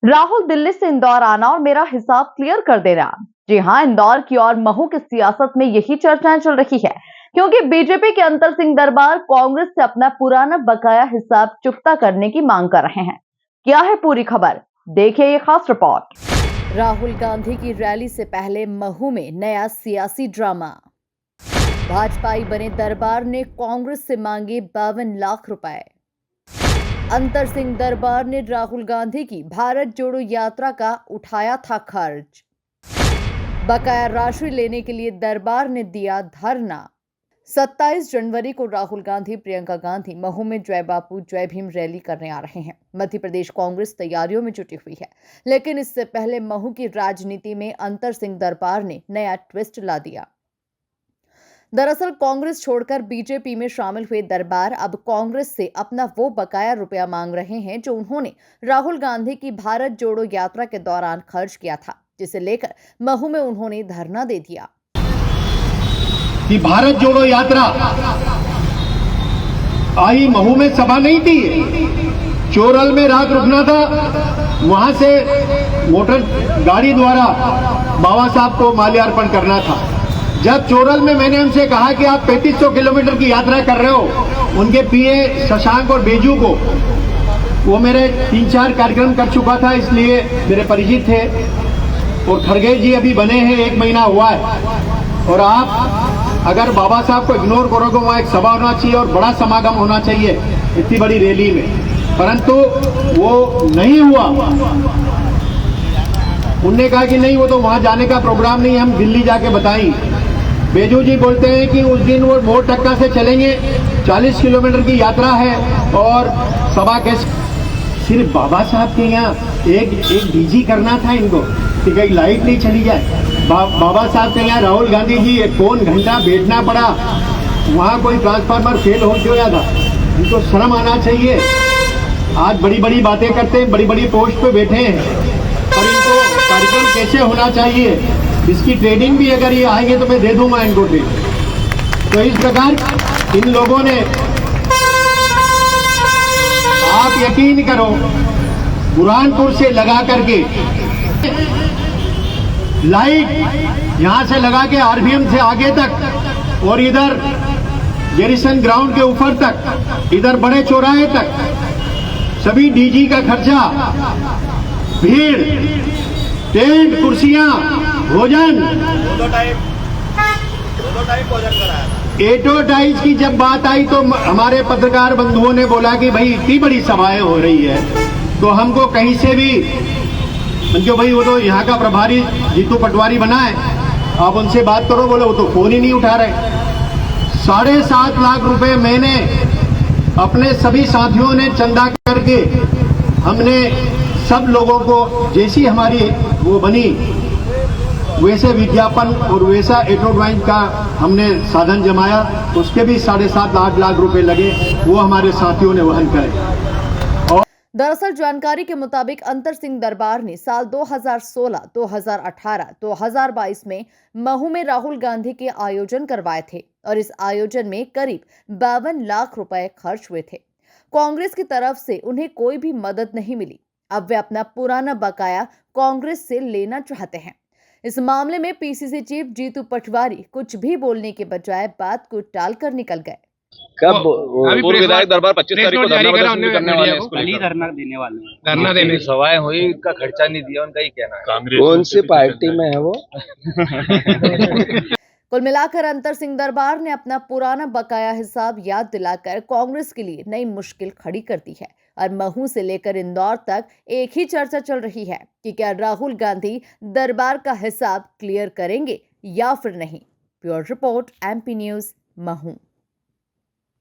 राहुल दिल्ली से इंदौर आना और मेरा हिसाब क्लियर कर देना। जी हां, इंदौर की और महू की सियासत में यही चर्चाएं चल रही है, क्योंकि बीजेपी के अंतर सिंह दरबार कांग्रेस से अपना पुराना बकाया हिसाब चुकता करने की मांग कर रहे हैं। क्या है पूरी खबर, देखिए ये खास रिपोर्ट। राहुल गांधी की रैली से पहले महू में नया सियासी ड्रामा। भाजपाई बने दरबार ने कांग्रेस से मांगे 52 लाख रुपए। अंतर सिंह दरबार ने राहुल गांधी की भारत जोड़ो यात्रा का उठाया था खर्च। बकाया राशि लेने के लिए दरबार ने दिया धरना। 27 जनवरी को राहुल गांधी, प्रियंका गांधी महू में जय बापू जय भीम रैली करने आ रहे हैं। मध्य प्रदेश कांग्रेस तैयारियों में जुटी हुई है, लेकिन इससे पहले महू की राजनीति में अंतर सिंह दरबार ने नया ट्विस्ट ला दिया। दरअसल कांग्रेस छोड़कर बीजेपी में शामिल हुए दरबार अब कांग्रेस से अपना वो बकाया रुपया मांग रहे हैं जो उन्होंने राहुल गांधी की भारत जोड़ो यात्रा के दौरान खर्च किया था, जिसे लेकर महू में उन्होंने धरना दे दिया कि भारत जोड़ो यात्रा आई, महू में सभा नहीं थी, चोरल में रात रुकना था, वहां से मोटर गाड़ी द्वारा बाबा साहब को माल्यार्पण करना था। जब चोरल में मैंने उनसे कहा कि आप 3500 किलोमीटर की यात्रा कर रहे हो, उनके पीए शशांक और बेजू को, वो मेरे 3-4 कार्यक्रम कर चुका था, इसलिए मेरे परिचित थे, और खड़गे जी अभी बने हैं, 1 महीना हुआ है, और आप अगर बाबा साहब को इग्नोर करोगे, वहां एक सभा होना चाहिए और बड़ा समागम होना चाहिए इतनी बड़ी रैली में, परंतु वो नहीं हुआ। उनने कहा कि नहीं, वो तो वहां जाने का प्रोग्राम नहीं, हम दिल्ली जाके बताएंगे। बेजू जी बोलते हैं कि उस दिन वो मोड़ टक्का से चलेंगे, 40 किलोमीटर की यात्रा है, और सभा कैसे, सिर्फ बाबा साहब के यहाँ एक डीजी करना था इनको कि कहीं लाइट नहीं चली जाए। बाबा साहब के यहाँ राहुल गांधी जी एक पौन घंटा बैठना पड़ा, वहां कोई ट्रांसफार्मर फेल हो गया था। इनको शर्म आना चाहिए। आज बड़ी बड़ी बातें करते हैं, बड़ी बड़ी पोस्ट पे बैठे हैं, और इनको कार्यक्रम कैसे होना चाहिए, इसकी ट्रेनिंग भी अगर ये आएंगे तो मैं दे दूंगा इनको ट्रेनिंग। तो इस प्रकार इन लोगों ने, आप यकीन करो, बुरहानपुर से लगा करके लाइट यहां से लगा के आरबीएम से आगे तक, और इधर गैरिसन ग्राउंड के ऊपर तक, इधर बड़े चौराहे तक, सभी डीजी का खर्चा, भीड़, टेंट, कुर्सियां, भोजन, दो टाइम भोजन कराया। एडवर्टाइज की जब बात आई तो हमारे पत्रकार बंधुओं ने बोला कि भाई इतनी बड़ी सभाएं हो रही है, तो हमको कहीं से भी, क्योंकि भाई वो तो यहाँ का प्रभारी जीतू पटवारी बना है, आप उनसे बात करो, बोले वो तो फोन ही नहीं उठा रहे। 7.5 लाख रुपए मैंने अपने सभी साथियों ने चंदा करके, हमने सब लोगों को जैसी हमारी वो बनी वैसे विज्ञापन और वैसा एडवर्टाइज का हमने साधन जमाया, उसके भी 7.5 लाख रुपए लगे, वो हमारे साथियों ने वहन करे। दरअसल जानकारी के मुताबिक अंतर सिंह दरबार ने साल 2016, 2018, 2022 में महू में राहुल गांधी के आयोजन करवाए थे, और इस आयोजन में करीब 52 लाख रुपए खर्च हुए थे। कांग्रेस की तरफ से उन्हें कोई भी मदद नहीं मिली। अब वे अपना पुराना बकाया कांग्रेस से लेना चाहते हैं। इस मामले में पीसीसी चीफ जीतू पटवारी कुछ भी बोलने के बजाय बात को टालकर निकल गए। कब पूर्व विधायक दरबार 25 तारीख को धरना करने वाले हैं, धरना देने वाले हैं, धरना देने सभाएं हुई, उनका खर्चा नहीं दिया, उनका ही कहना है। कौन सी पार्टी में है वो? कुल मिलाकर अंतर सिंह दरबार ने अपना पुराना बकाया हिसाब याद दिलाकर कांग्रेस के लिए नई मुश्किल खड़ी कर दी है, और महू से लेकर इंदौर तक एक ही चर्चा चल रही है कि क्या राहुल गांधी दरबार का हिसाब क्लियर करेंगे या फिर नहीं। Bureau report, MP news, Mhow.